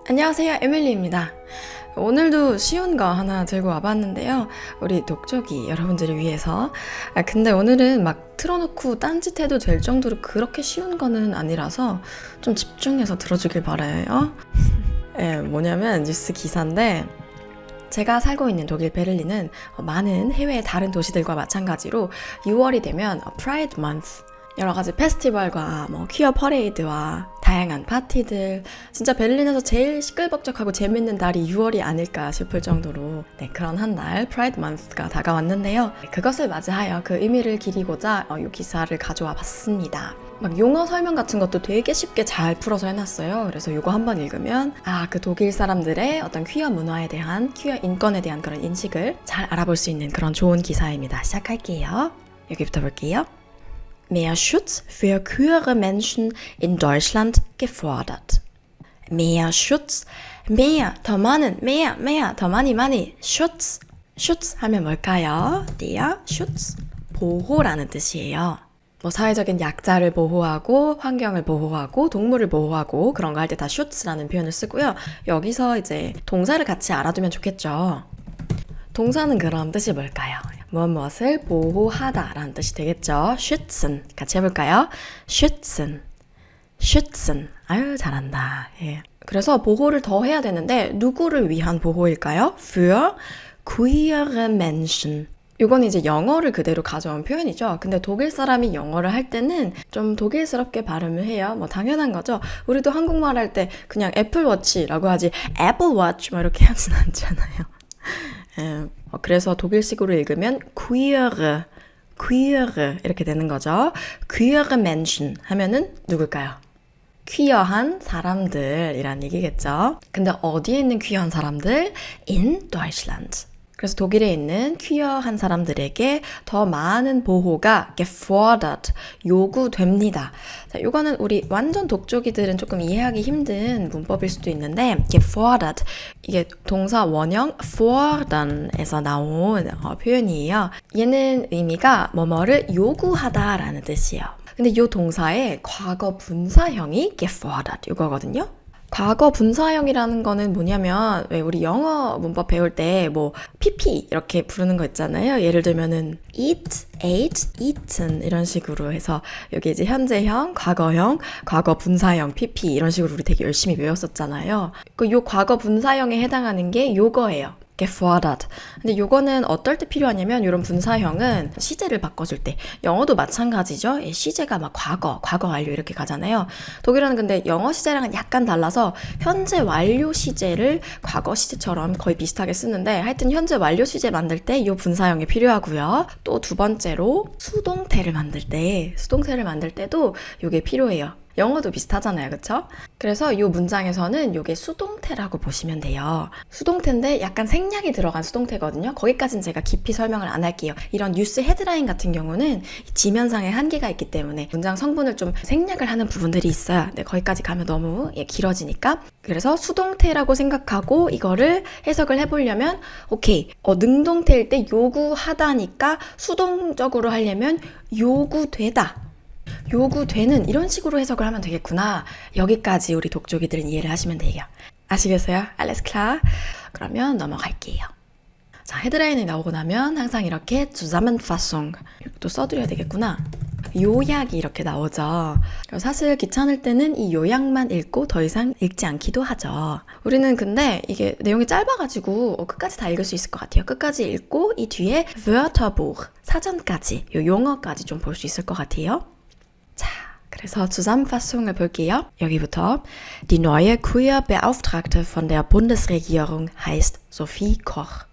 안녕하세요, 에밀리입니다. 오늘도 쉬운 거 하나 들고 와봤는데요. 우리 독촉이 여러분들을 위해서. 근데 오늘은 막 틀어놓고 딴짓해도 될 정도로 그렇게 쉬운 거는 아니라서 좀 집중해서 들어주길 바라요. 뭐냐면 뉴스 기사인데, 제가 살고 있는 독일 베를린은 많은 해외 다른 도시들과 마찬가지로 6월이 되면 프라이드 먼스, 여러 가지 페스티벌과 퀴어 퍼레이드와 다양한 파티들, 진짜 베를린에서 제일 시끌벅적하고 재밌는 달이 6월이 아닐까 싶을 정도로 그런 한 달 프라이드 먼스가 다가왔는데요. 그것을 맞이하여 그 의미를 기리고자 이 기사를 가져와 봤습니다. 막 용어 설명 같은 것도 되게 쉽게 잘 풀어서 해놨어요. 그래서 이거 한번 읽으면 그 독일 사람들의 어떤 퀴어 문화에 대한, 퀴어 인권에 대한 그런 인식을 잘 알아볼 수 있는 그런 좋은 기사입니다. 시작할게요. 여기부터 볼게요. Mehr Schutz für queere Menschen in Deutschland gefordert. Mehr Schutz, mehr, 더 많은, mehr, 더 많이, Schutz. Schutz 하면 뭘까요? Der Schutz, 보호라는 뜻이에요. 사회적인 약자를 보호하고, 환경을 보호하고, 동물을 보호하고, 그런 거 할 때 다 Schutz라는 표현을 쓰고요. 여기서 이제 동사를 같이 알아두면 좋겠죠. 동사는 그럼 뜻이 뭘까요? 무엇을 보호하다 라는 뜻이 되겠죠. schützen. 같이 해볼까요? schützen. 아유, 잘한다. 예. 그래서 보호를 더 해야 되는데 누구를 위한 보호일까요? für queere Menschen. 이건 이제 영어를 그대로 가져온 표현이죠. 근데 독일 사람이 영어를 할 때는 좀 독일스럽게 발음을 해요. 당연한 거죠. 우리도 한국말 할 때 그냥 애플워치라고 하지 애플워치 이렇게 하진 않잖아요. 그래서 독일식으로 읽으면 queere 이렇게 되는 거죠. queere Menschen 하면은 누굴까요? 퀴어한 사람들이란 얘기겠죠. 근데 어디에 있는 퀴어한 사람들? In Deutschland. 그래서 독일에 있는 퀴어한 사람들에게 더 많은 보호가 gefordert, 요구됩니다. 자, 이거는 우리 완전 독촉이들은 조금 이해하기 힘든 문법일 수도 있는데 gefordert, 이게 동사 원형 fordern에서 나온 표현이에요. 얘는 의미가 뭐뭐를 요구하다라는 뜻이에요. 근데 이 동사의 과거 분사형이 gefordert 이거거든요. 과거 분사형이라는 거는 뭐냐면, 왜 우리 영어 문법 배울 때 pp 이렇게 부르는 거 있잖아요. 예를 들면은 eat, ate, eaten 이런 식으로 해서 여기 이제 현재형, 과거형, 과거 분사형, pp 이런 식으로 우리 되게 열심히 외웠었잖아요. 요 과거 분사형에 해당하는 게 요거예요. gefordert. 근데 요거는 어떨 때 필요하냐면, 이런 분사형은 시제를 바꿔줄 때, 영어도 마찬가지죠. 시제가 막 과거 완료 이렇게 가잖아요. 독일어는 근데 영어 시제랑은 약간 달라서 현재 완료 시제를 과거 시제처럼 거의 비슷하게 쓰는데, 하여튼 현재 완료 시제 만들 때 요 분사형이 필요하고요. 또 두 번째로 수동태를 만들 때도 요게 필요해요. 영어도 비슷하잖아요, 그쵸? 그래서 이 문장에서는 이게 수동태라고 보시면 돼요. 수동태인데 약간 생략이 들어간 수동태거든요. 거기까지는 제가 깊이 설명을 안 할게요. 이런 뉴스 헤드라인 같은 경우는 지면상의 한계가 있기 때문에 문장 성분을 좀 생략을 하는 부분들이 있어요. 근데 거기까지 가면 너무 길어지니까. 그래서 수동태라고 생각하고 이거를 해석을 해보려면, 오케이, 능동태일 때 요구하다니까 수동적으로 하려면 요구되다, 요구되는, 이런 식으로 해석을 하면 되겠구나. 여기까지 우리 독촉이들은 이해를 하시면 돼요. 아시겠어요? Alles klar? 그러면 넘어갈게요. 자, 헤드라인이 나오고 나면 항상 이렇게 Zusammenfassung 또 써드려야 되겠구나. 요약이 이렇게 나오죠. 사실 귀찮을 때는 이 요약만 읽고 더 이상 읽지 않기도 하죠. 우리는 근데 이게 내용이 짧아가지고 끝까지 다 읽을 수 있을 것 같아요. 끝까지 읽고 이 뒤에 Wörterbuch, 사전까지, 요 용어까지 좀 볼 수 있을 것 같아요. 자, 그래서 Zusammenfassung을 볼게요. 여기부터. Die neue Queer-Beauftragte von der Bundesregierung heißt Sophie Koch.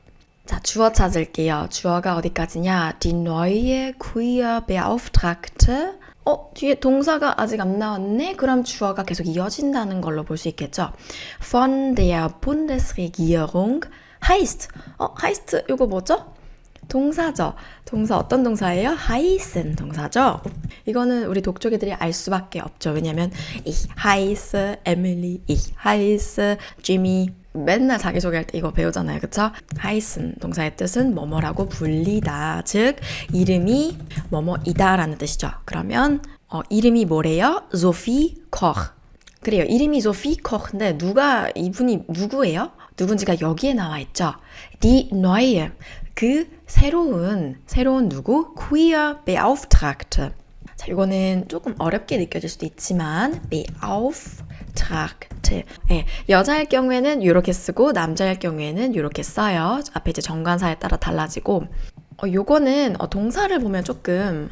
자, 주어 찾을게요. 주어가 어디까지냐? Die neue Queer-Beauftragte. 뒤에 동사가 아직 안 나왔네? 그럼 주어가 계속 이어진다는 걸로 볼 수 있겠죠. Von der Bundesregierung heißt. heißt 이거 뭐죠? 동사죠. 동사 어떤 동사예요? heißen 동사죠. 이거는 우리 독촉이들이 알 수밖에 없죠. 왜냐면 ich heiße Emily, ich heiße Jimmy. 맨날 자기소개할 때 이거 배우잖아요. 그쵸? heißen 동사의 뜻은 뭐뭐라고 불리다. 즉 이름이 뭐뭐이다 라는 뜻이죠. 그러면 이름이 뭐래요? Sophie Koch. 그래요. 이름이 Sophie Koch인데 이분이 누구예요? 누군지가 여기에 나와 있죠. Die neue, 그 새로운 누구? Queer Beauftragte. 자, 이거는 조금 어렵게 느껴질 수도 있지만 Beauftragte. 네, 여자일 경우에는 이렇게 쓰고 남자일 경우에는 이렇게 써요. 앞에 이제 정관사에 따라 달라지고 요거는 동사를 보면 조금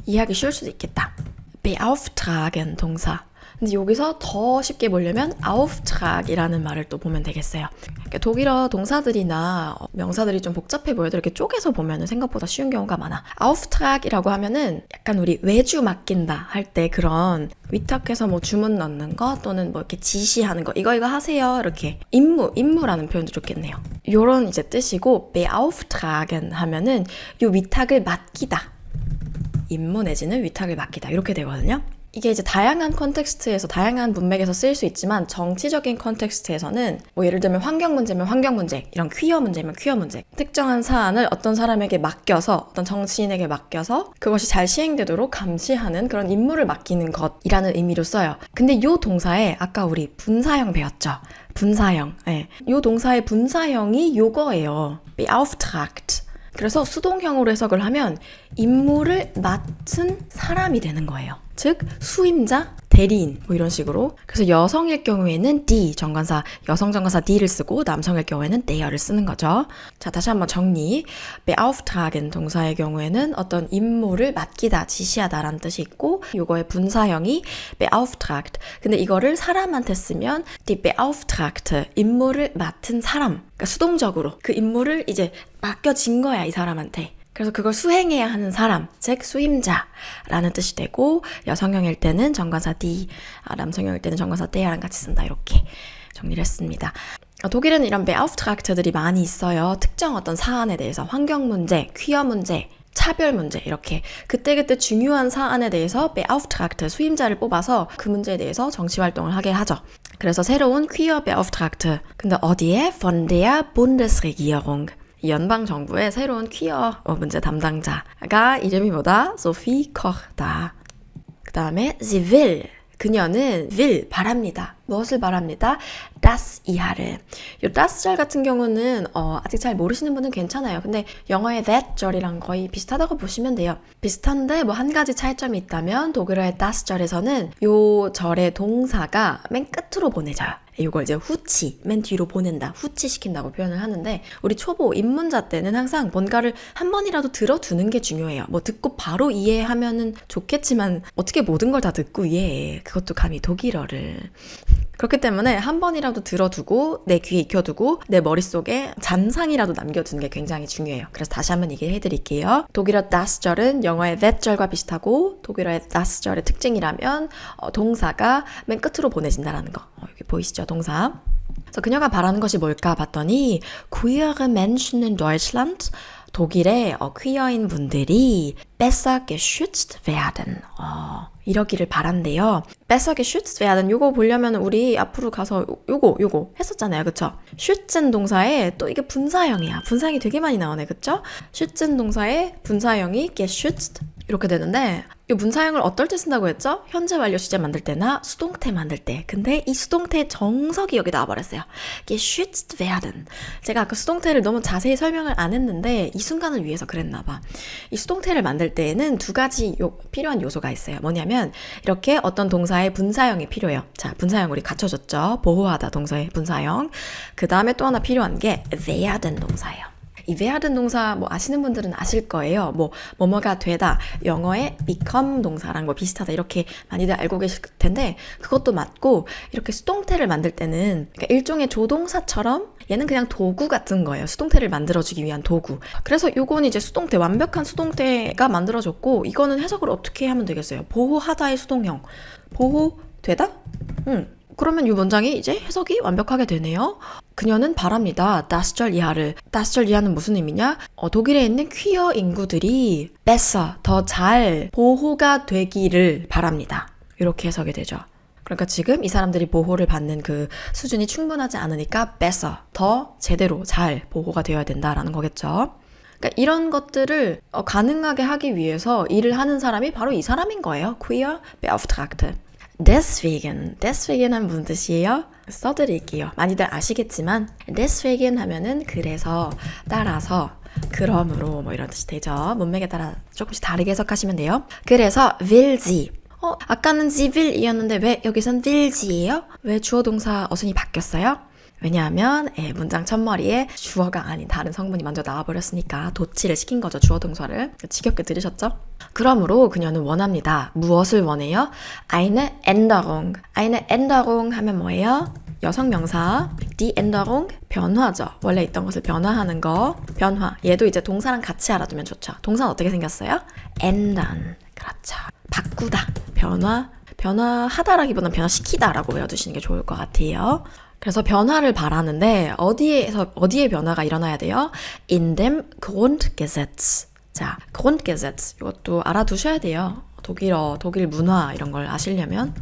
이해하기 쉬울 수도 있겠다. Beauftragen 동사. 근데 여기서 더 쉽게 보려면 Auftrag이라는 말을 또 보면 되겠어요. 그러니까 독일어 동사들이나 명사들이 좀 복잡해 보여도 이렇게 쪼개서 보면 생각보다 쉬운 경우가 많아. Auftrag이라고 하면은 약간 우리 외주 맡긴다 할 때 그런 위탁해서 뭐 주문 넣는 거 또는 뭐 이렇게 지시하는 거 이거 하세요 이렇게 임무라는 표현도 좋겠네요. 요런 이제 뜻이고 Beauftragen 하면은 요 위탁을 맡기다. 임무 내지는 위탁을 맡기다 이렇게 되거든요. 이게 이제 다양한 컨텍스트에서 다양한 문맥에서 쓰일 수 있지만 정치적인 컨텍스트에서는 뭐 예를 들면 환경 문제면 환경 문제, 이런 퀴어 문제면 퀴어 문제, 특정한 사안을 어떤 사람에게 맡겨서 어떤 정치인에게 맡겨서 그것이 잘 시행되도록 감시하는 그런 임무를 맡기는 것이라는 의미로 써요. 근데 요 동사에 아까 우리 분사형 배웠죠. 분사형. 네. 요 동사의 분사형이 요거예요. beauftragt. 그래서 수동형으로 해석을 하면 임무를 맡은 사람이 되는 거예요. 즉 수임자, 대리인 뭐 이런 식으로. 그래서 여성일 경우에는 die 정관사, 여성 정관사 die를 쓰고 남성일 경우에는 der를 쓰는 거죠. 자, 다시 한번 정리. beauftragen 동사의 경우에는 어떤 임무를 맡기다, 지시하다라는 뜻이 있고 요거의 분사형이 beauftragt. 근데 이거를 사람한테 쓰면 die beauftragte, 임무를 맡은 사람. 그러니까 수동적으로 그 임무를 이제 맡겨진 거야, 이 사람한테. 그래서 그걸 수행해야 하는 사람, 즉 수임자라는 뜻이 되고 여성형일 때는 정관사 die, 남성형일 때는 정관사 der랑 같이 쓴다. 이렇게 정리를 했습니다. 독일은 이런 beauftragte들이 많이 있어요. 특정 어떤 사안에 대해서 환경 문제, 퀴어 문제, 차별 문제 이렇게 그때그때 중요한 사안에 대해서 beauftragte 수임자를 뽑아서 그 문제에 대해서 정치활동을 하게 하죠. 그래서 새로운 퀴어 beauftragte. 근데 어디에? Von der Bundesregierung. 연방정부의 새로운 퀴어 문제 담당자가 이름이 뭐다? Sophie Koch다. 그 다음에 sie will. 그녀는 will, 바랍니다. 무엇을 바랍니다? das 이하를. 이 das 절 같은 경우는 아직 잘 모르시는 분은 괜찮아요. 근데 영어의 that 절이랑 거의 비슷하다고 보시면 돼요. 비슷한데 뭐 한 가지 차이점이 있다면 독일어의 das 절에서는 요 절의 동사가 맨 끝으로 보내져요. 이걸 이제 후치, 맨 뒤로 보낸다, 후치시킨다고 표현을 하는데 우리 초보 입문자 때는 항상 뭔가를 한 번이라도 들어두는 게 중요해요. 뭐 듣고 바로 이해하면은 좋겠지만 어떻게 모든 걸 다 듣고 이해해. 그것도 감히 독일어를. 그렇기 때문에 한 번이라도 들어두고 내 귀에 익혀두고 내 머릿속에 잔상이라도 남겨두는 게 굉장히 중요해요. 그래서 다시 한번 얘기해 드릴게요. 독일어 das 절은 영어의 that 절과 비슷하고 독일어의 das 절의 특징이라면 동사가 맨 끝으로 보내진다라는 거. 여기 보이시죠? 동사. 그래서 그녀가 바라는 것이 뭘까 봤더니 queere Menschen in Deutschland, 독일의 퀴어인 분들이 besser geschützt werden. 이러기를 바란대요. besser geschützt werden. 요거 보려면 우리 앞으로 가서 요거 했었잖아요. 그쵸? schützen 동사에 또 이게 분사형이야. 분사형이 되게 많이 나오네. 그쵸? schützen 동사의 분사형이 geschützt 이렇게 되는데 이 분사형을 어떨 때 쓴다고 했죠? 현재 완료 시제 만들 때나 수동태 만들 때. 근데 이 수동태의 정석이 여기 나와버렸어요. geschützt werden. 제가 아까 수동태를 너무 자세히 설명을 안 했는데 이 순간을 위해서 그랬나 봐. 이 수동태를 만들 때에는 두 가지 필요한 요소가 있어요. 뭐냐면 이렇게 어떤 동사의 분사형이 필요해요. 자, 분사형 우리 갖춰줬죠? 보호하다 동사의 분사형. 그 다음에 또 하나 필요한 게 werden 동사예요. 이 werden 동사 뭐 아시는 분들은 아실 거예요. 뭐뭐가 되다. 영어의 become 동사랑 뭐 비슷하다. 이렇게 많이들 알고 계실 텐데 그것도 맞고 이렇게 수동태를 만들 때는 그러니까 일종의 조동사처럼 얘는 그냥 도구 같은 거예요. 수동태를 만들어주기 위한 도구. 그래서 요건 이제 수동태, 완벽한 수동태가 만들어졌고 이거는 해석을 어떻게 하면 되겠어요? 보호하다의 수동형. 보호되다? 그러면 이 문장이 이제 해석이 완벽하게 되네요. 그녀는 바랍니다. das 절 이하를. das 절 이하는 무슨 의미냐? 독일에 있는 퀴어 인구들이 besser, 더 잘 보호가 되기를 바랍니다. 이렇게 해석이 되죠. 그러니까 지금 이 사람들이 보호를 받는 그 수준이 충분하지 않으니까 besser, 더 제대로 잘 보호가 되어야 된다라는 거겠죠. 그러니까 이런 것들을 가능하게 하기 위해서 일을 하는 사람이 바로 이 사람인 거예요. Queer Beauftragte. deswegen 하면 무슨 뜻이에요? 써드릴게요. 많이들 아시겠지만 deswegen 하면은 그래서, 따라서, 그러므로 뭐 이런 뜻이 되죠. 문맥에 따라 조금씩 다르게 해석하시면 돼요. 그래서 will sie. 아까는 sie will 이었는데 왜 여기선 will sie예요? 왜 주어 동사 어순이 바뀌었어요? 왜냐하면 문장 첫머리에 주어가 아닌 다른 성분이 먼저 나와버렸으니까 도치를 시킨 거죠. 주어 동사를. 지겹게 들으셨죠? 그러므로 그녀는 원합니다. 무엇을 원해요? eine Änderung. eine Änderung 하면 뭐예요? 여성 명사. die Änderung 변화죠. 원래 있던 것을 변화하는 거. 변화. 얘도 이제 동사랑 같이 알아두면 좋죠. 동사는 어떻게 생겼어요? ändern. 그렇죠. 바꾸다. 변화. 변화하다라기보다는 변화시키다라고 외워두시는 게 좋을 것 같아요. 그래서 변화를 바라는데 어디에 변화가 일어나야 돼요? In dem Grundgesetz. 자, Grundgesetz 이것도 알아두셔야 돼요. 독일 문화 이런 걸 아시려면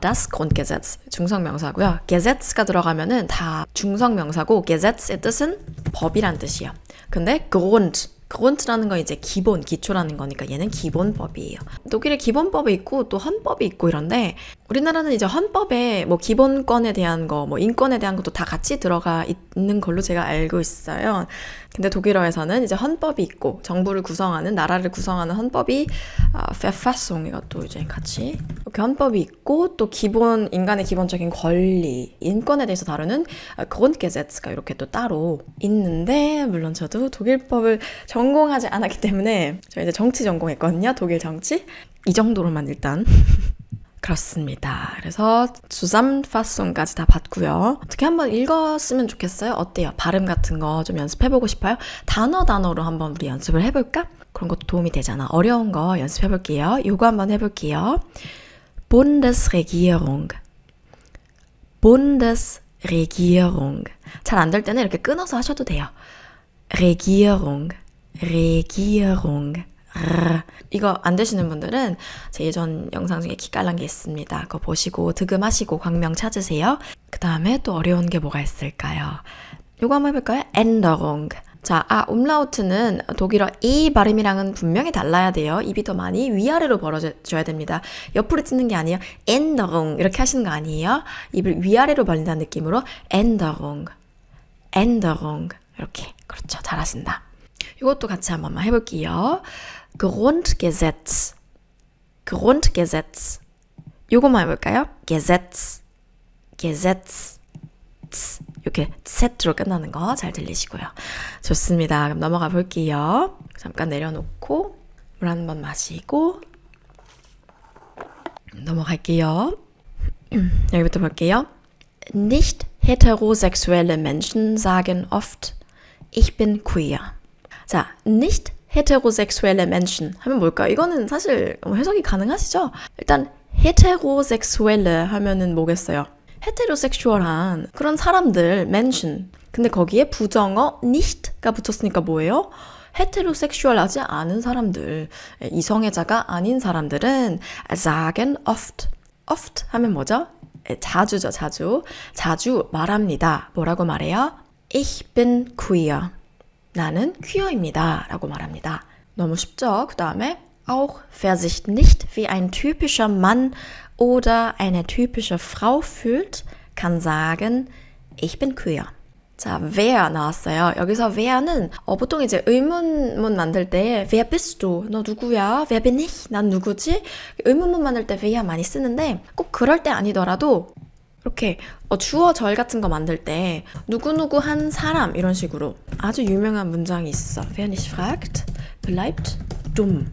das Grundgesetz 중성명사고요. Gesetz가 들어가면은 다 중성명사고 Gesetz의 뜻은 법이란 뜻이에요. 근데 Grund라는 건 이제 기본, 기초라는 거니까 얘는 기본법이에요. 독일에 기본법이 있고 또 헌법이 있고 이런데 우리나라는 이제 헌법에 뭐 기본권에 대한 거, 뭐 인권에 대한 것도 다 같이 들어가 있는 걸로 제가 알고 있어요. 근데 독일어에서는 이제 헌법이 있고 정부를 구성하는, 나라를 구성하는 헌법이 Verfassung 이것도 이제 같이 이렇게 헌법이 있고 또 인간의 기본적인 권리, 인권에 대해서 다루는 Grundgesetz가 이렇게 또 따로 있는데 물론 저도 독일법을 전공하지 않았기 때문에 저 이제 정치 전공했거든요. 독일 정치. 이 정도로만 일단 그렇습니다. 그래서 Zusammenfassung까지 다 봤고요. 어떻게 한번 읽었으면 좋겠어요? 어때요? 발음 같은 거 좀 연습해보고 싶어요? 단어로 한번 우리 연습을 해볼까? 그런 것도 도움이 되잖아. 어려운 거 연습해볼게요. 요거 한번 해볼게요. Bundesregierung. 잘 안 될 때는 이렇게 끊어서 하셔도 돼요. Regierung. 이거 안 되시는 분들은 제 예전 영상 중에 기깔난 게 있습니다. 그거 보시고 득음하시고 광명 찾으세요. 그 다음에 또 어려운 게 뭐가 있을까요? 이거 한번 해볼까요? Änderung. 자, umlaut는 독일어 이 발음이랑은 분명히 달라야 돼요. 입이 더 많이 위아래로 벌어져야 됩니다. 옆으로 찢는 게 아니에요. Änderung 이렇게 하시는 거 아니에요. 입을 위아래로 벌린다는 느낌으로 Änderung 이렇게. 그렇죠. 잘하신다. 이것도 같이 한 번만 해볼게요. Grundgesetz. 요것만 해볼까요? Gesetz. 이렇게 Z로 끝나는 거 잘 들리시고요. 좋습니다. 그럼 넘어가 볼게요. 잠깐 내려놓고 물 한 번 마시고 넘어갈게요. 여기부터 볼게요. Nicht heterosexuelle Menschen sagen oft, ich bin queer. 자, nicht heterosexuelle Menschen 하면 뭘까요? 이거는 사실 해석이 가능하시죠? 일단 heterosexuelle 하면은 뭐겠어요? 헤테로섹슈얼한 그런 사람들, Menschen. 근데 거기에 부정어 nicht가 붙었으니까 뭐예요? 헤테로섹슈얼하지 않은 사람들, 이성애자가 아닌 사람들은 sagen oft. oft 하면 뭐죠? 자주죠, 자주 말합니다. 뭐라고 말해요? Ich bin queer. 나는 퀴어입니다. 라고 말합니다. 너무 쉽죠? 그 다음에 auch wer sich nicht wie ein typischer Mann oder eine typische Frau fühlt, kann sagen, ich bin queer. 자, wer 나왔어요. 여기서 wer는 보통 이제 의문문 만들 때 wer bist du? 너 누구야? wer bin ich? 난 누구지? 의문문 만들 때 wer 많이 쓰는데 꼭 그럴 때 아니더라도 이렇게 주어 절 같은 거 만들 때 누구누구 한 사람 이런 식으로 아주 유명한 문장이 있어. Wer nicht fragt, bleibt dumm.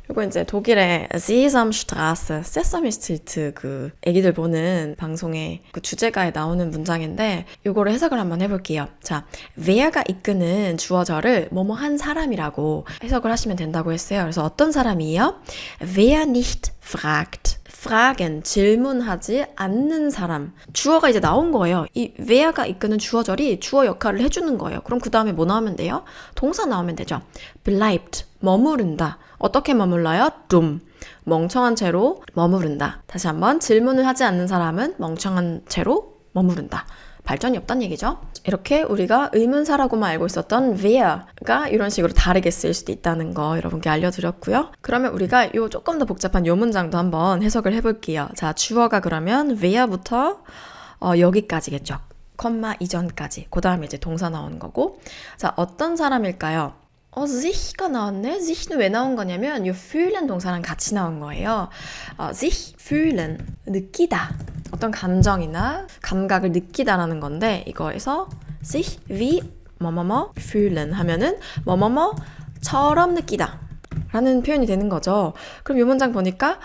이거 이제 독일의 Sesamstraße, 세서미 스트리트 그 애기들 보는 방송의 그 주제가에 나오는 문장인데 이거를 해석을 한번 해볼게요. 자, wer가 이끄는 주어절을 뭐뭐 한 사람이라고 해석을 하시면 된다고 했어요. 그래서 어떤 사람이에요? Wer nicht fragt. fragen, 질문하지 않는 사람. 주어가 이제 나온 거예요. 이 wer가 이끄는 주어절이 주어 역할을 해주는 거예요. 그럼 그 다음에 뭐 나오면 돼요? 동사 나오면 되죠. bleibt, 머무른다. 어떻게 머물러요? dumm, 멍청한 채로 머무른다. 다시 한번 질문을 하지 않는 사람은 멍청한 채로 머무른다. 발전이 없다는 얘기죠. 이렇게 우리가 의문사라고만 알고 있었던 were가 이런 식으로 다르게 쓰일 수도 있다는 거 여러분께 알려드렸고요. 그러면 우리가 요 조금 더 복잡한 요 문장도 한번 해석을 해볼게요. 자, 주어가 그러면 were부터 여기까지겠죠. 컴마 이전까지. 그 다음에 이제 동사 나오는 거고. 자, 어떤 사람일까요? sich가 나왔네. sich는 왜 나온 거냐면 이 fühlen 동사랑 같이 나온 거예요. sich fühlen, 느끼다. 어떤 감정이나 감각을 느끼다라는 건데 이거에서 sich wie 뭐뭐뭐 fühlen 하면은 뭐뭐뭐처럼 느끼다 라는 표현이 되는 거죠. 그럼 이 문장 보니까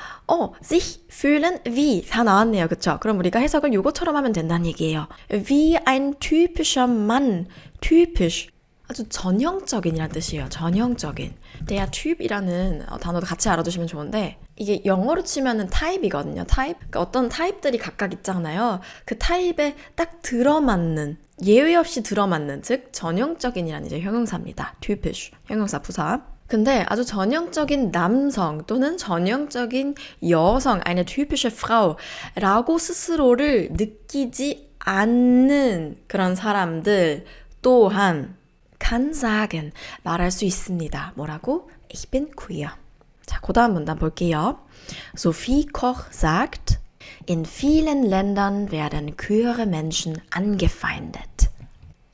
sich fühlen wie 다 나왔네요. 그쵸? 그럼 우리가 해석을 요거처럼 하면 된다는 얘기예요. wie ein typischer Mann, typisch 아주 전형적인이라는 뜻이에요. 전형적인. der Typ이라는 단어도 같이 알아두시면 좋은데 이게 영어로 치면은 타입이거든요. 타입. 그러니까 어떤 타입들이 각각 있잖아요. 그 타입에 딱 들어맞는 예외 없이 들어맞는 즉 전형적인이라는 이제 형용사입니다. typisch. 형용사 부사. 근데 아주 전형적인 남성 또는 전형적인 여성, eine typische Frau 라고 스스로를 느끼지 않는 그런 사람들 또한 kann sagen, 말할 수 있습니다. 뭐라고? Ich bin queer. 자, 그 다음 문단 볼게요. Sophie Koch sagt, in vielen Ländern werden queere Menschen angefeindet.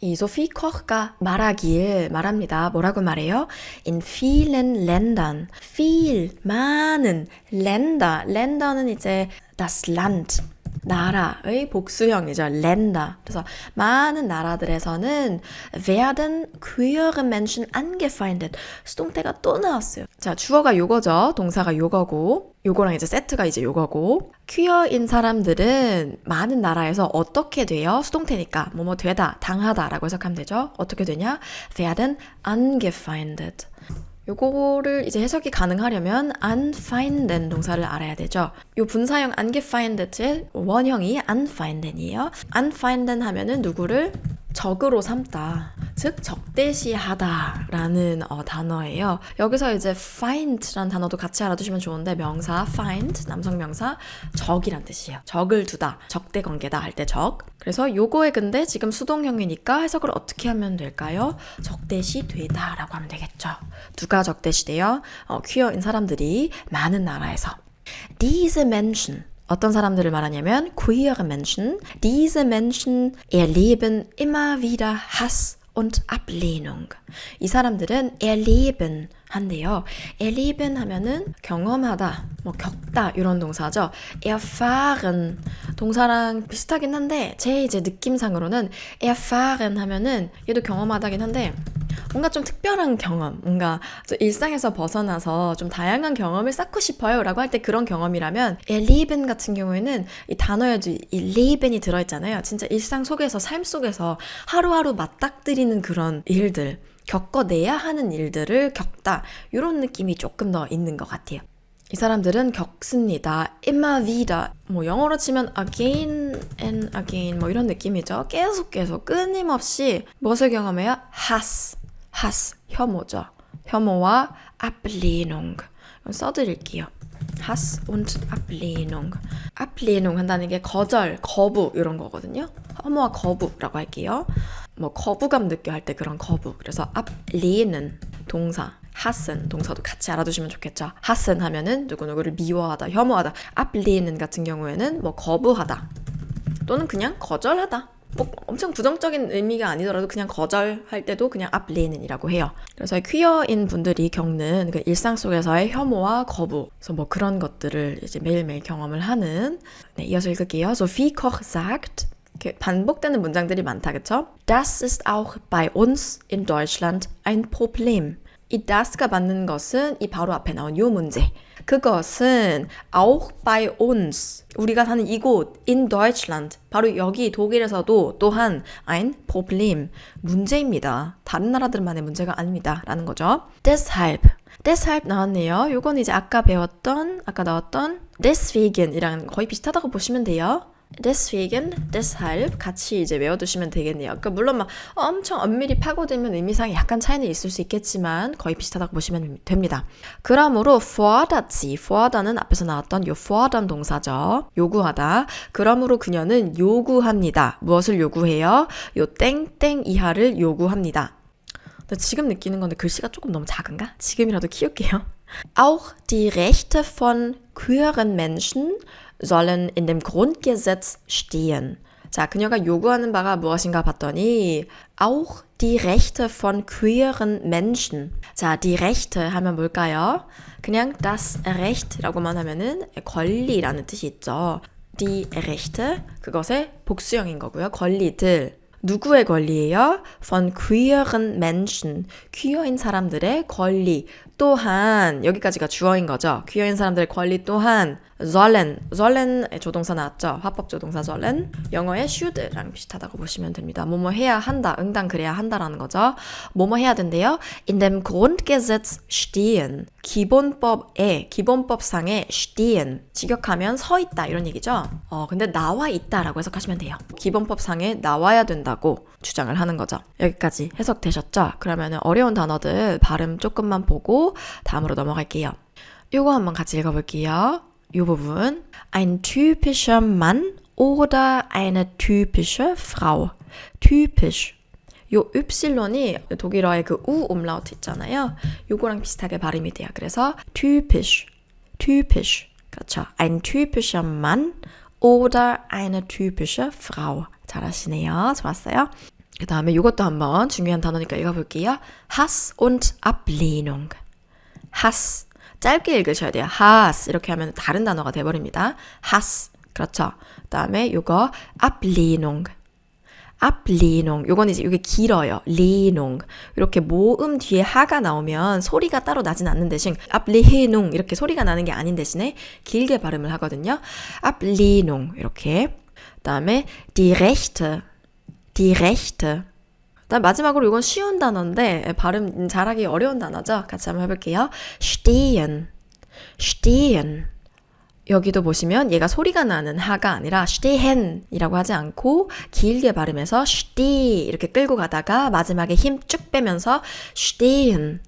이 소피 코흐가 말합니다. 뭐라고 말해요? In vielen Ländern, viel, 많은, Länder는 이제 das Land, 나라의 복수형이죠. Länder. 그래서 많은 나라들에서는 werden queere Menschen angefeindet. 수동태가 또 나왔어요. 자, 주어가 요거죠. 동사가 요거고 요거랑 이제 세트가 이제 요거고 퀴어인 사람들은 많은 나라에서 어떻게 돼요? 수동태니까 뭐뭐 되다, 당하다 라고 해석하면 되죠. 어떻게 되냐? werden angefeindet. 요거를 이제 해석이 가능하려면 anfeinden 동사를 알아야 되죠. 요 분사형 angefeindet의 원형이 anfeinden이에요. anfeinden 하면은 누구를 적으로 삼다, 즉 적대시하다 라는 단어예요. 여기서 이제 find라는 단어도 같이 알아두시면 좋은데 명사 find, 남성 명사 적이란 뜻이에요. 적을 두다, 적대 관계다 할 때 적. 그래서 요거에 근데 지금 수동형이니까 해석을 어떻게 하면 될까요? 적대시 되다 라고 하면 되겠죠. 누가 적대시돼요? 퀴어인 사람들이 많은 나라에서. Diese Menschen 어떤 사람들을 말하냐면 queere Menschen. Diese Menschen erleben immer wieder Hass und Ablehnung. 이 사람들은 erleben 한대요. erleben 하면은 경험하다, 뭐 겪다 이런 동사죠. erfahren 동사랑 비슷하긴 한데 제 이제 느낌상으로는 erfahren 하면은 얘도 경험하다긴 한데 뭔가 좀 특별한 경험, 뭔가 일상에서 벗어나서 좀 다양한 경험을 쌓고 싶어요 라고 할 때 그런 경험이라면 erleben 같은 경우에는 이 단어에도 이 leben이 들어있잖아요. 진짜 일상 속에서 삶 속에서 하루하루 맞닥뜨리는 그런 일들, 겪어내야 하는 일들을 겪다 이런 느낌이 조금 더 있는 것 같아요. 이 사람들은 겪습니다. immer wieder. 뭐 영어로 치면 again and again 뭐 이런 느낌이죠. 계속 끊임없이 무엇을 경험해요? Hass, 혐오죠. 혐오와 Ablehnung. 써드릴게요. Hass und Ablehnung. Ablehnung 한다는 게 거절, 거부 이런 거거든요. 혐오와 거부라고 할게요. 뭐 거부감 느껴 할 때 그런 거부. 그래서 ablehnen 동사. hassen 동사도 같이 알아두시면 좋겠죠. hassen 하면은 누구누구를 미워하다, 혐오하다. ablehnen 같은 경우에는 뭐 거부하다 또는 그냥 거절하다. 뭐 엄청 부정적인 의미가 아니더라도 그냥 거절할 때도 그냥 ablehnen이라고 해요. 그래서 퀴어인 분들이 겪는 그 일상 속에서의 혐오와 거부, 그래서 뭐 그런 것들을 이제 매일매일 경험을 하는. 네, 이어서 읽을게요. Sophie Koch sagt, 이렇게 반복되는 문장들이 많다, 그쵸? Das ist auch bei uns in Deutschland ein Problem. 이 das가 맞는 것은 이 바로 앞에 나온 요 문제. 그것은 auch bei uns, 우리가 사는 이곳 in Deutschland, 바로 여기 독일에서도 또한 ein Problem, 문제입니다. 다른 나라들만의 문제가 아닙니다. 라는 거죠. deshalb 나왔네요. 요건 이제 아까 나왔던 deswegen 이랑 거의 비슷하다고 보시면 돼요. deswegen, deshalb 같이 이제 외워두시면 되겠네요. 그러니까 물론 막 엄청 엄밀히 파고들면 의미상에 약간 차이는 있을 수 있겠지만 거의 비슷하다고 보시면 됩니다. 그러므로 fordert sie, forder는 앞에서 나왔던 요 fordern 동사죠. 요구하다. 그러므로 그녀는 요구합니다. 무엇을 요구해요? 요 땡땡 이하를 요구합니다. 근데 지금 느끼는 건데 글씨가 조금 너무 작은가? 지금이라도 키울게요. Auch die Rechte von queeren Menschen sollen in dem Grundgesetz stehen. 자, 그녀가 요구하는 바가 무엇인가 봤더니 auch die Rechte von queeren Menschen. 자, die Rechte 하면 뭘까요? 그냥 das Recht라고만 하면은 권리라는 뜻이 있죠. die Rechte, 그것의 복수형인 거고요. 권리들. 누구의 권리예요? von queeren Menschen. 퀴어인 사람들의 권리. 또한 여기까지가 주어인 거죠. 퀴어인 사람들의 권리 또한 sollen의 조동사 나왔죠. 화법 조동사 sollen. 영어의 should랑 비슷하다고 보시면 됩니다. 뭐뭐 해야 한다. 응당 그래야 한다라는 거죠. 뭐뭐 해야 된대요? In dem Grundgesetz stehen. 기본법상에 stehen. 직역하면 서 있다 이런 얘기죠. 근데 나와 있다라고 해석하시면 돼요. 기본법상에 나와야 된다고 주장을 하는 거죠. 여기까지 해석되셨죠? 그러면 어려운 단어들 발음 조금만 보고 다음으로 넘어갈게요. 요거 한번 같이 읽어볼게요. 이 부분. Ein typischer Mann oder eine typische Frau. typisch. 요 ypsilon이 독일어의 그 우 umlaut 있잖아요. 요거랑 비슷하게 발음이 돼요. 그래서 typisch. 그렇죠. Ein typischer Mann oder eine typische Frau. 잘하시네요. 좋았어요. 그 다음에 이것도 한번 중요한 단어니까 읽어볼게요. Hass und Ablehnung. Hass. 짧게 읽으셔야 돼요. Hass. 이렇게 하면 다른 단어가 돼버립니다. Hass. 그렇죠. 그 다음에 이거 Ablehnung. 요건 이제 이게 길어요. Lehnung. 이렇게 모음 뒤에 하가 나오면 소리가 따로 나진 않는 대신 Ablehnung 이렇게 소리가 나는 게 아닌 대신에 길게 발음을 하거든요. Ablehnung 이렇게. 그다음에 die Rechte. 그다음 마지막으로 이건 쉬운 단어인데 발음 잘하기 어려운 단어죠. 같이 한번 해볼게요. stehen. 여기도 보시면 얘가 소리가 나는 하가 아니라 stehen이라고 하지 않고 길게 발음해서 ste 이렇게 끌고 가다가 마지막에 힘 쭉 빼면서 stehen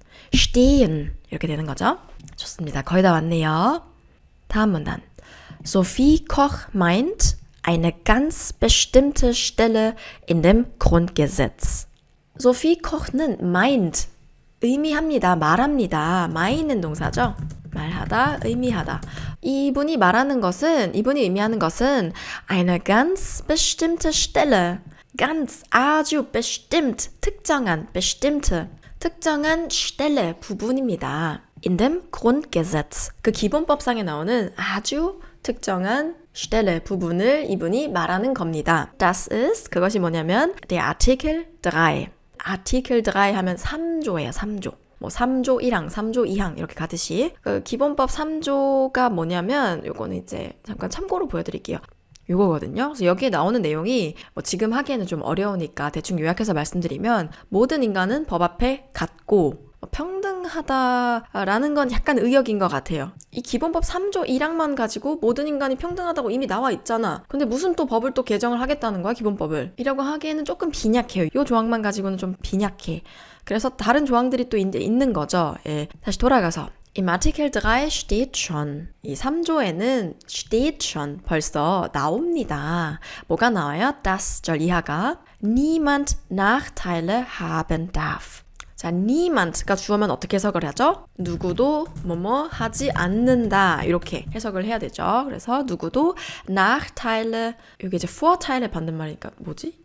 이렇게 되는 거죠. 좋습니다. 거의 다 왔네요. 다음 문단. Sophie Koch meint eine ganz bestimmte Stelle in dem Grundgesetz. Sophie Koch는 meint, 의미합니다. 말합니다. mein은 동사죠. 말하다, 의미하다. 이분이 의미하는 것은 eine ganz bestimmte Stelle. ganz, 아주 bestimmt, 특정한 Stelle, 부분입니다. in dem Grundgesetz. 그 기본법상에 나오는 아주 특정한 Stelle, 부분을 이분이 말하는 겁니다. Das ist, 그것이 뭐냐면 der Artikel 3. Artikel 3 하면 3조예요, 3조. 뭐 3조 1항, 3조 2항 이렇게 가듯이 그 기본법 3조가 뭐냐면 요거는 이제 잠깐 참고로 보여드릴게요. 요거거든요. 그래서 여기에 나오는 내용이 뭐 지금 하기에는 좀 어려우니까 대충 요약해서 말씀드리면 모든 인간은 법 앞에 같고 평등하다라는 건 약간 의역인 것 같아요. 이 기본법 3조 1항만 가지고 모든 인간이 평등하다고 이미 나와 있잖아. 근데 무슨 또 법을 또 개정을 하겠다는 거야, 기본법을. 이라고 하기에는 조금 빈약해요. 이 조항만 가지고는 좀 빈약해. 그래서 다른 조항들이 또 이제 있는 거죠. 예. 다시 돌아가서 Im Artikel 3 steht schon. 이 3조에는 steht schon 벌써 나옵니다. 뭐가 나와요? Das 절 이하가 niemand Nachteile haben darf. 자, niemand가 주어면 어떻게 해석을 하죠? 누구도 뭐뭐 하지 않는다 이렇게 해석을 해야 되죠. 그래서 누구도 Nachteile, 이게 이제 Vorteile 반대말이니까 뭐지?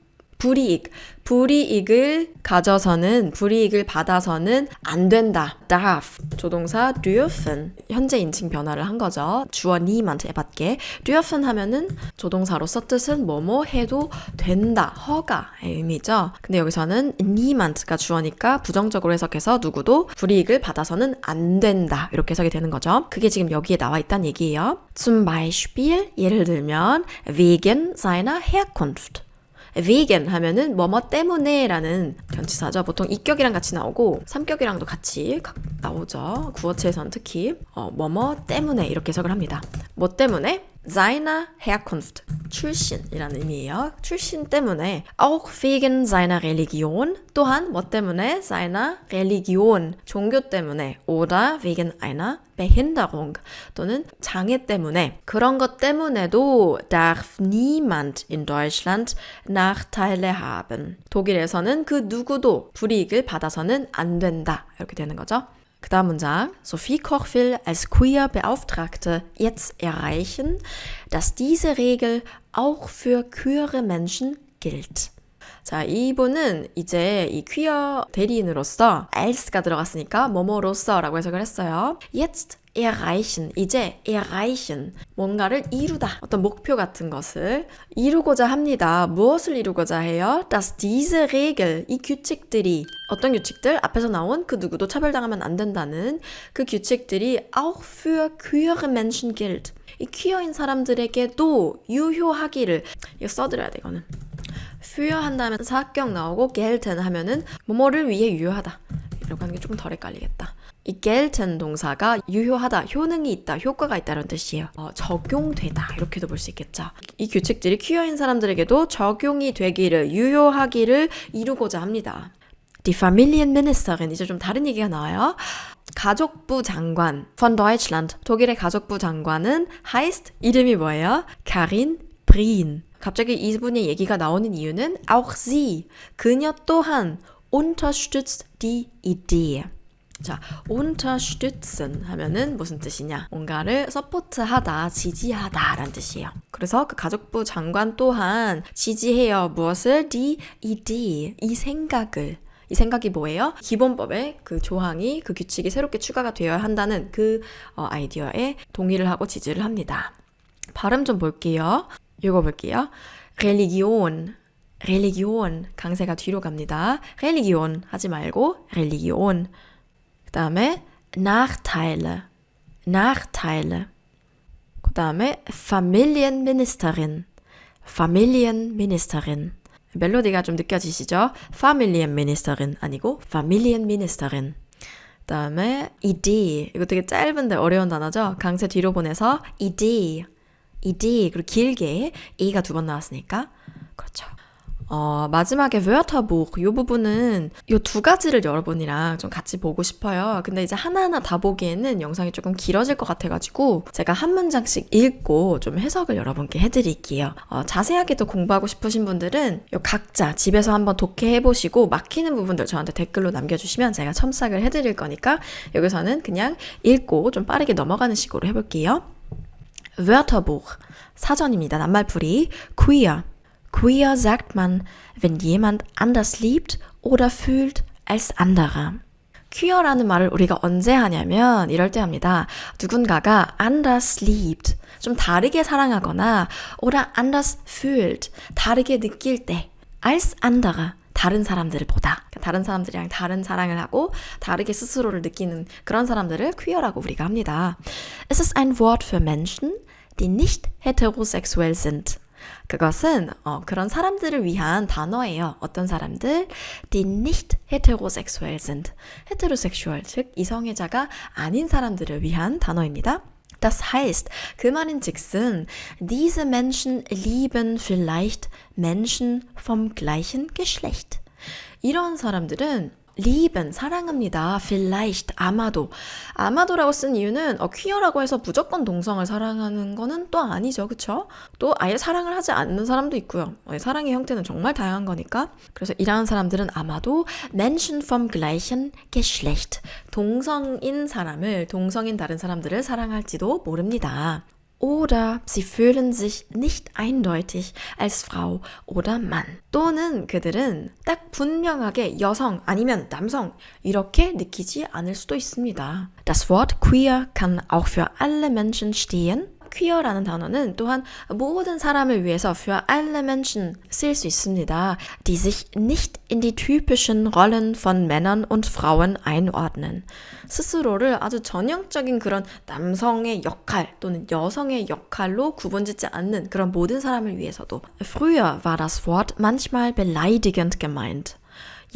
불이익을 받아서는 안 된다. darf. 조동사 dürfen. 현재 인칭 변화를 한 거죠. 주어 niemand에 받게. dürfen 하면은 조동사로서 뜻은 뭐뭐 해도 된다. 허가의 의미죠. 근데 여기서는 niemand가 주어니까 부정적으로 해석해서 누구도 불이익을 받아서는 안 된다. 이렇게 해석이 되는 거죠. 그게 지금 여기에 나와 있다는 얘기예요. Zum Beispiel 예를 들면 wegen seiner Herkunft. wegen 하면은 뭐뭐 때문에 라는 전치사죠. 보통 이격이랑 같이 나오고 삼격이랑도 같이 나오죠. 구어체에서는 특히 뭐뭐 때문에 이렇게 해석을 합니다. 뭐 때문에? seiner Herkunft, 출신이라는 의미예요. 출신 때문에 auch wegen seiner Religion, 또한 뭐 때문에 seiner Religion, 종교 때문에 oder wegen einer Behinderung, 또는 장애 때문에 그런 것 때문에도 darf niemand in Deutschland Nachteile haben. 독일에서는 그 누구도 불이익을 받아서는 안 된다. 이렇게 되는 거죠. 그 다음 문장. Sophie Koch will als Queer-Beauftragte jetzt erreichen, dass diese Regel auch für queere Menschen gilt. 자, 이분은 이제 이 퀴어 대리인으로서 als가 들어갔으니까 뭐뭐로서라고 해석을 했어요. Jetzt erreichen, 이제 erreichen, 뭔가를 이루다, 어떤 목표 같은 것을 이루고자 합니다. 무엇을 이루고자 해요? Dass diese Regel, 이 규칙들이, 어떤 규칙들? 앞에서 나온 그 누구도 차별당하면 안 된다는 그 규칙들이 auch für queere Menschen gilt. 이 퀴어인 사람들에게도 유효하기를, 이거 써드려야 돼, 이거는. für 한다면 사격 나오고 gelten 하면은 뭐뭐를 위해 유효하다. 이라고 하는 게 조금 덜 헷갈리겠다. 이 gelten 동사가 유효하다, 효능이 있다, 효과가 있다는 뜻이에요. 적용되다 이렇게도 볼 수 있겠죠. 이 규칙들이 퀴어인 사람들에게도 적용이 되기를, 유효하기를 이루고자 합니다. Die Familienministerin, 이제 좀 다른 얘기가 나와요. 가족부 장관 von Deutschland, 독일의 가족부 장관은 heißt, 이름이 뭐예요? Karin Prien. 갑자기 이분의 얘기가 나오는 이유는 auch sie, 그녀 또한 unterstützt die Idee. 자, unterstützen 하면은 무슨 뜻이냐? 뭔가를 서포트하다, 지지하다 라는 뜻이에요. 그래서 그 가족부 장관 또한 지지해요. 무엇을? die Idee, 이 생각을. 이 생각이 뭐예요? 기본법에 그 조항이, 그 규칙이 새롭게 추가가 되어야 한다는 그 아이디어에 동의를 하고 지지를 합니다. 발음 좀 볼게요. 읽어볼게요. Religion, Religion, 강세가 뒤로 갑니다. Religion 하지 말고 Religion. 그 다음에 Nachteile, Nachteile. 그 다음에 Familienministerin, Familienministerin. 멜로디가 좀 느껴지시죠? Familienministerin 아니고 Familienministerin. 그 다음에 Idee, 이거 되게 짧은데 어려운 단어죠? 강세 뒤로 보내서 Idee, Idee, 그리고 길게 E가 2번 나왔으니까 그렇죠. 마지막에 Wörterbuch, 이 부분은 이 2가지를 여러분이랑 좀 같이 보고 싶어요. 근데 이제 하나하나 다 보기에는 영상이 조금 길어질 것 같아가지고 제가 한 문장씩 읽고 좀 해석을 여러분께 해드릴게요. 자세하게 또 공부하고 싶으신 분들은 이 각자 집에서 한번 독해해보시고 막히는 부분들 저한테 댓글로 남겨주시면 제가 첨삭을 해드릴 거니까 여기서는 그냥 읽고 좀 빠르게 넘어가는 식으로 해볼게요. Wörterbuch, 사전입니다. 낱말풀이. Queer. Queer sagt man, wenn jemand anders liebt oder fühlt als andere. queer라는 말을 우리가 언제 하냐면 이럴 때 합니다. 누군가가 anders liebt, 좀 다르게 사랑하거나 oder anders fühlt, 다르게 느낄 때 als andere, 다른 사람들을 보다. 다른 사람들이랑 다른 사랑을 하고 다르게 스스로를 느끼는 그런 사람들을 queer라고 우리가 합니다. Es ist ein Wort für Menschen, die nicht heterosexuell sind. 그것은 그런 사람들을 위한 단어예요. 어떤 사람들? Die nicht heterosexuell sind. heterosexual, 즉 이성애자가 아닌 사람들을 위한 단어입니다. Das heißt, 그 말인 즉슨 diese Menschen lieben vielleicht Menschen vom gleichen Geschlecht. 이런 사람들은 lieben, 사랑합니다. vielleicht, 아마도. 아마도라고 쓴 이유는 퀴어라고 해서 무조건 동성을 사랑하는 거는 또 아니죠. 그쵸? 또 아예 사랑을 하지 않는 사람도 있고요. 사랑의 형태는 정말 다양한 거니까. 그래서 이러한 사람들은 아마도 Menschen vom gleichen Geschlecht, 동성인 사람을, 동성인 다른 사람들을 사랑할지도 모릅니다. Oder sie fühlen sich nicht eindeutig als Frau oder Mann. 또는 그들은 딱 분명하게 여성 아니면 남성 이렇게 느끼지 않을 수도 있습니다. Das Wort queer kann auch für alle Menschen stehen. queer라는 단어는 또한 모든 사람을 위해서 für alle Menschen 쓸 수 있습니다. Die sich nicht in die typischen Rollen von Männern und Frauen einordnen. 스스로를 아주 전형적인 그런 남성의 역할 또는 여성의 역할로 구분짓지 않는 그런 모든 사람을 위해서도. Früher war das Wort manchmal beleidigend gemeint.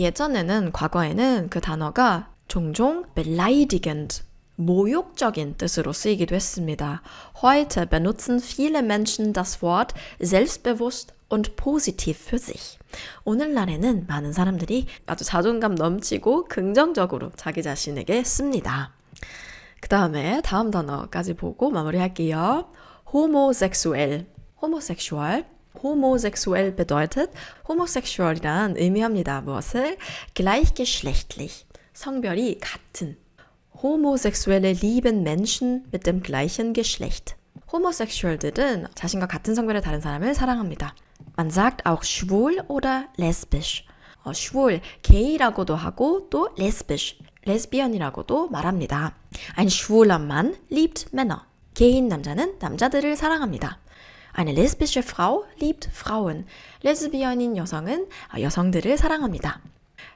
예전에는, 과거에는 그 단어가 종종 beleidigend, 모욕적인 뜻으로 쓰이기도 했습니다. Heute benutzen viele Menschen das Wort selbstbewusst und positiv für sich. 오늘날에는 많은 사람들이 아주 자존감 넘치고 긍정적으로 자기 자신에게 씁니다. 그 다음에 다음 단어까지 보고 마무리할게요. homosexuell, homosexual. homosexuell bedeutet, homosexual이란 의미합니다. 무엇을? gleichgeschlechtlich, 성별이 같은. homosexuelle lieben Menschen mit dem gleichen Geschlecht. homosexual들은 자신과 같은 성별의 다른 사람을 사랑합니다. Man sagt auch schwul oder lesbisch. schwul, 게이라고도 하고 또 lesbisch, 레즈비언이라고도 말합니다. Ein schwuler Mann liebt Männer. 게이인 남자는 남자들을 사랑합니다. Eine lesbische Frau liebt Frauen. 레즈비언인 여성은 여성들을 사랑합니다.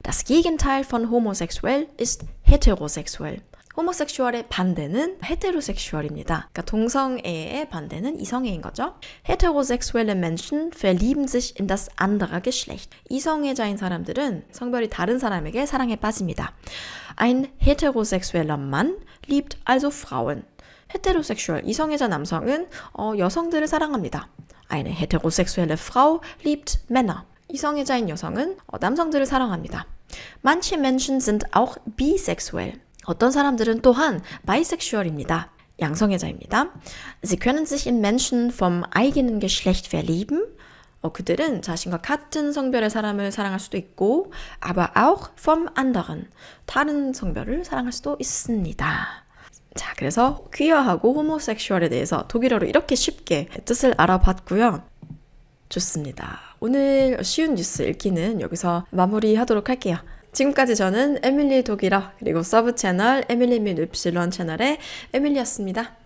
Das Gegenteil von homosexuell ist heterosexuell. 호모섹슈얼의 반대는 헤테로섹슈얼입니다. 그러니까 동성애의 반대는 이성애인 거죠. Heterosexuelle Menschen verlieben sich in das andere Geschlecht. 이성애자인 사람들은 성별이 다른 사람에게 사랑에 빠집니다. Ein heterosexueller Mann liebt also Frauen. 헤테로섹슈얼, 이성애자 남성은 여성들을 사랑합니다. Eine heterosexuelle Frau liebt Männer. 이성애자인 여성은 남성들을 사랑합니다. Manche Menschen sind auch bisexuell. 어떤 사람들은 또한 바이섹슈얼입니다. 양성애자입니다. Sie können sich in Menschen vom eigenen Geschlecht verlieben. 그들은 자신과 같은 성별의 사람을 사랑할 수도 있고, aber auch vom anderen. 다른 성별을 사랑할 수도 있습니다. 자, 그래서 퀴어하고 호모섹슈얼에 대해서 독일어로 이렇게 쉽게 뜻을 알아봤고요. 좋습니다. 오늘 쉬운 뉴스 읽기는 여기서 마무리하도록 할게요. 지금까지 저는 에밀리 독일어 그리고 서브 채널 에밀리 및 윕실론 채널의 에밀리였습니다.